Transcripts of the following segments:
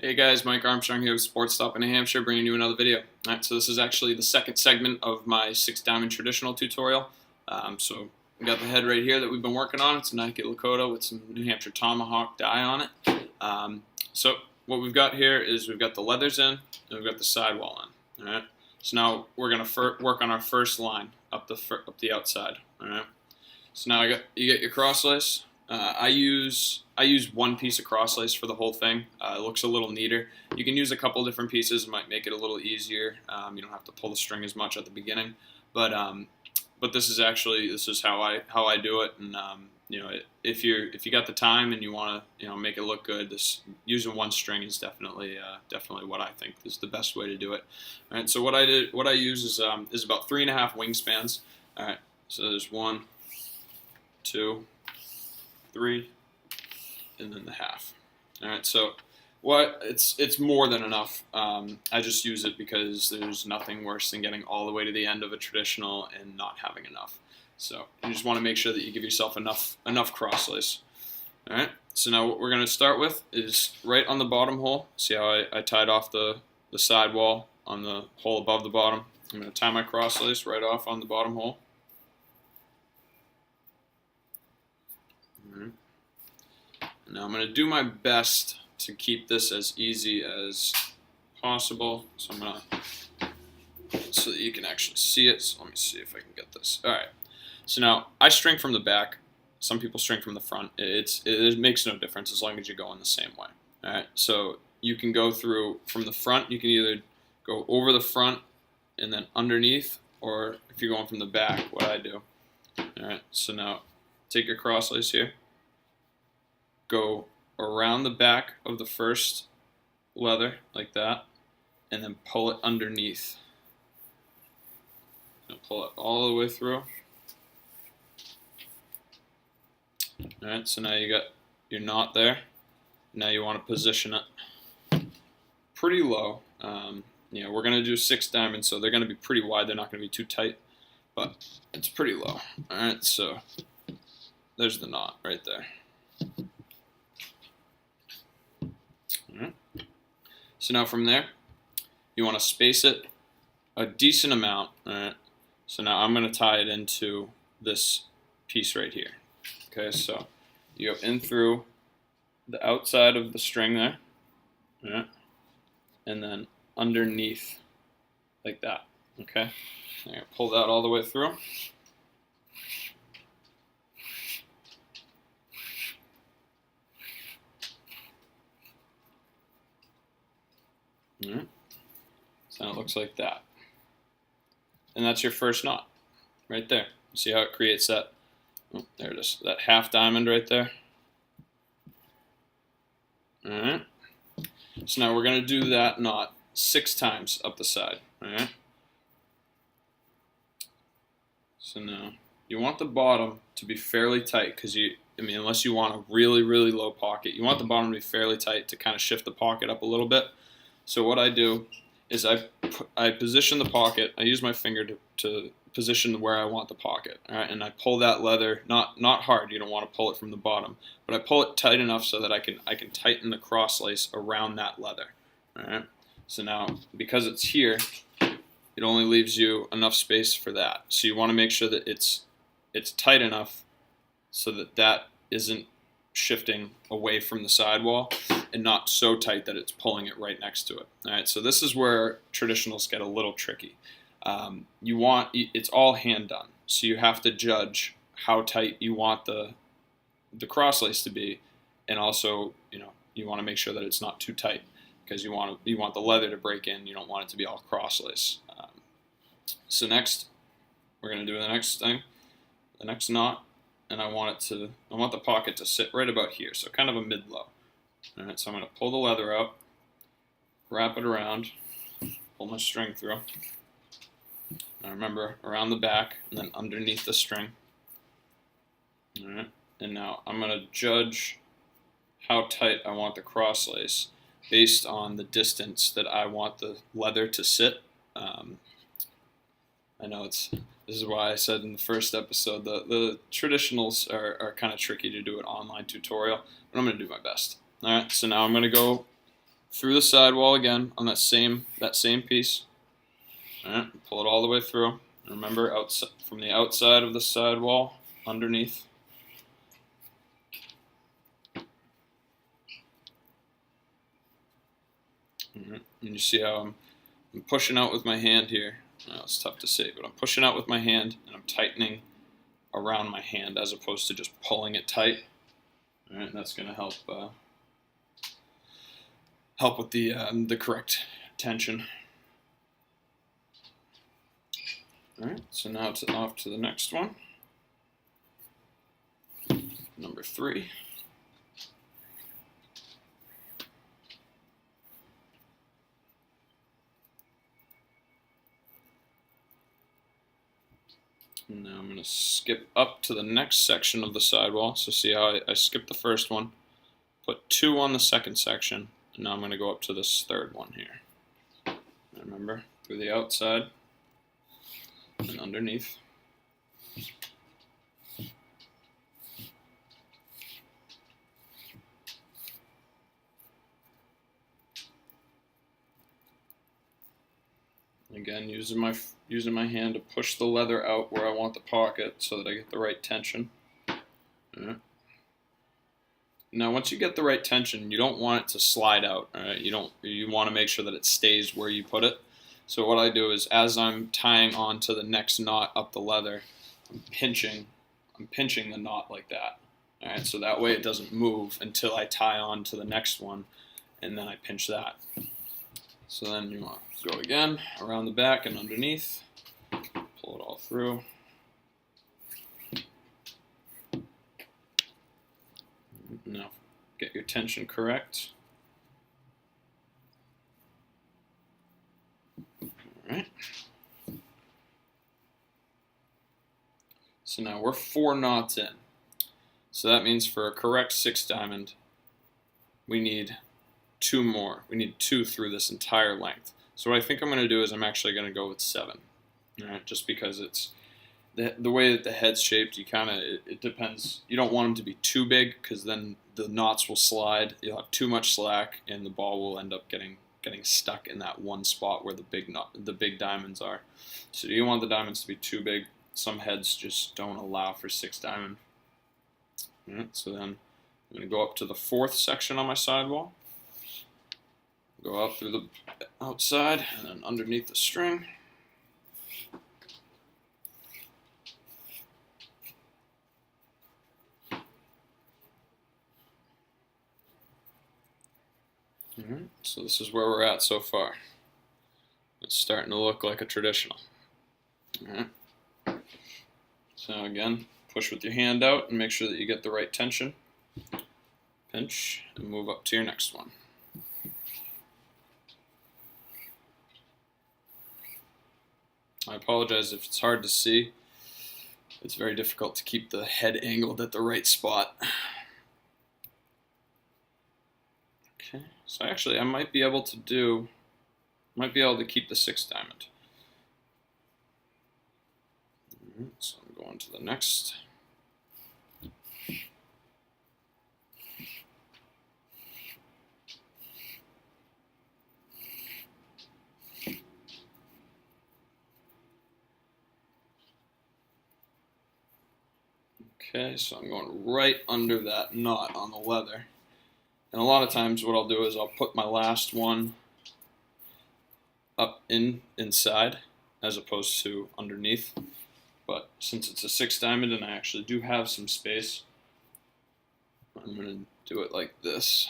Hey guys, Mike Armstrong here with SportStop in Hampshire, bringing you another video. Alright, so this is actually the second segment of my 6-diamond traditional tutorial. So we got the head right here that we've been working on. It's a Nike Lakota with some New Hampshire Tomahawk dye on it. So what we've got here is we've got the leathers in, and we've got the sidewall in. Alright, so now we're going to work on our first line up the outside. Alright, so now you get your cross lace. I use one piece of cross lace for the whole thing. It looks a little neater. You can use a couple different pieces. It might make it a little easier. You don't have to pull the string as much at the beginning. But this is how I do it. And if you got the time and you want to make it look good, using one string is definitely what I think is the best way to do it. All right. So what I use is about 3.5 wingspans. All right. So there's 1, 2, 3, and then the half. All right, so it's more than enough. I just use it because there's nothing worse than getting all the way to the end of a traditional and not having enough. So you just want to make sure that you give yourself enough cross lace. All right, so now what we're going to start with is right on the bottom hole. See how I tied off the sidewall on the hole above the bottom? I'm going to tie my cross lace right off on the bottom hole. Now I'm going to do my best to keep this as easy as possible. So so that you can actually see it. So let me see if I can get this. All right. So now I string from the back. Some people string from the front. It makes no difference as long as you're going the same way. All right. So you can go through from the front. You can either go over the front and then underneath, or if you're going from the back, what I do. All right. So now take your cross lace here. Go around the back of the first leather like that, and then pull it underneath. And pull it all the way through. Alright, so now you got your knot there. Now you want to position it pretty low. We're going to do 6 diamonds, so they're going to be pretty wide. They're not going to be too tight, but it's pretty low. Alright, so there's the knot right there. So now from there, you want to space it a decent amount. All right. So now I'm going to tie it into this piece right here. Okay, so you go in through the outside of the string there, all right, and then underneath like that. Okay, I'm going to pull that all the way through. All right. So now it looks like that. And that's your first knot right there. See how it creates that? Oh, there it is. That half diamond right there. All right. So now we're going to do that knot 6 times up the side. All right. So now you want the bottom to be fairly tight because unless you want a really, really low pocket, you want the bottom to be fairly tight to kind of shift the pocket up a little bit. So what I do is I position the pocket. I use my finger to position where I want the pocket. All right, and I pull that leather not hard. You don't want to pull it from the bottom, but I pull it tight enough so that I can tighten the cross lace around that leather. All right. So now because it's here, it only leaves you enough space for that. So you want to make sure that it's tight enough so that isn't shifting away from the sidewall and not so tight that it's pulling it right next to it. All right, so this is where traditionals get a little tricky. It's all hand done, so you have to judge how tight you want the cross lace to be, and also you want to make sure that it's not too tight because you want the leather to break in. You don't want it to be all cross lace. So next, we're going to do the next knot. And I want the pocket to sit right about here, so kind of a mid-low. All right, so I'm going to pull the leather out, wrap it around, pull my string through. Now remember, around the back and then underneath the string. All right, and now I'm going to judge how tight I want the cross lace based on the distance that I want the leather to sit. I know this is why I said in the first episode the traditionals are kind of tricky to do an online tutorial, but I'm going to do my best. All right, so now I'm going to go through the sidewall again on that same piece. All right, pull it all the way through. Remember, outside, from the outside of the sidewall, underneath. And you see how I'm pushing out with my hand here. Well, it's tough to see, but I'm pushing out with my hand and I'm tightening around my hand as opposed to just pulling it tight. All right, that's going to help with the correct tension. All right, so now it's off to the next one. Number 3. And now I'm going to skip up to the next section of the sidewall. So see how I skipped the first one, put 2 on the second section, and now I'm going to go up to this third one here. And remember, through the outside and underneath. Again, using my hand to push the leather out where I want the pocket so that I get the right tension. Right. Now, once you get the right tension, you don't want it to slide out. Right? You want to make sure that it stays where you put it. So what I do is, as I'm tying on to the next knot up the leather, I'm pinching the knot like that. All right, so that way it doesn't move until I tie on to the next one, and then I pinch that. So then you want to go again around the back and underneath, pull it all through. Now get your tension correct. All right. So now we're 4 knots in. So that means for a correct 6 diamond, we need 2 more. We need 2 through this entire length. So what I think I'm going to do is I'm actually going to go with 7. All right, just because it's the way that the head's shaped, it depends. You don't want them to be too big because then the knots will slide. You'll have too much slack, and the ball will end up getting stuck in that one spot where the big diamonds are. So do you want the diamonds to be too big? Some heads just don't allow for 6 diamond. All right, so then I'm going to go up to the 4th section on my sidewall. Go out through the outside and then underneath the string. Alright, so this is where we're at so far. It's starting to look like a traditional. Alright. So again, push with your hand out and make sure that you get the right tension. Pinch and move up to your next one. I apologize if it's hard to see. It's very difficult to keep the head angled at the right spot. Okay, so actually I might be able to keep the 6 diamond. All right, so I'm going to the next. Okay, so I'm going right under that knot on the leather. And a lot of times what I'll do is I'll put my last one up inside as opposed to underneath. But since it's a 6 diamond and I actually do have some space, I'm going to do it like this.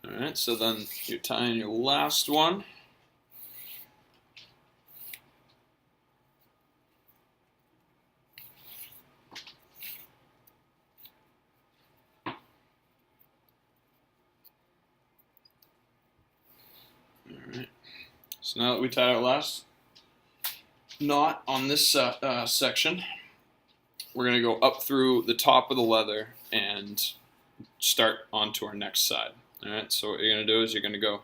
Alright, so then you're tying your last one. Alright, so now that we tied our last knot on this section, we're going to go up through the top of the leather and start onto our next side. Alright, so what you're going to do is you're going to go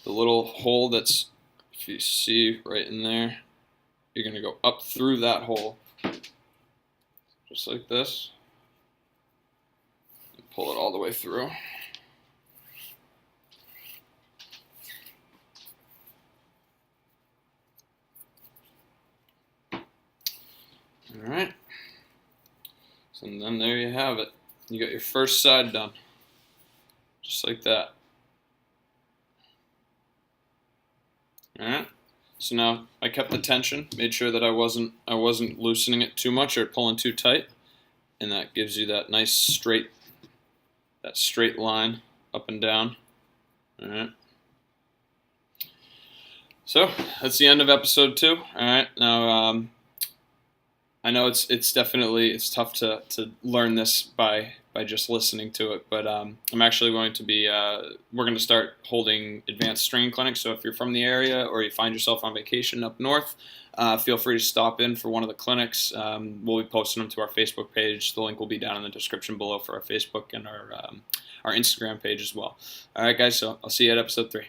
the little hole that's, if you see right in there, you're going to go up through that hole, just like this, and pull it all the way through. All right. So then there you have it. You got your first side done, just like that. All right. So now I kept the tension, made sure that I wasn't loosening it too much or pulling too tight, and that gives you that nice straight line up and down. All right. So that's the end of episode 2. All right. Now I know it's definitely tough to learn this by just listening to it, but I'm actually going to be we're going to start holding advanced strength clinics. So if you're from the area or you find yourself on vacation up north, feel free to stop in for one of the clinics. We'll be posting them to our Facebook page. The link will be down in the description below for our Facebook and our Instagram page as well. All right, guys. So I'll see you at episode 3.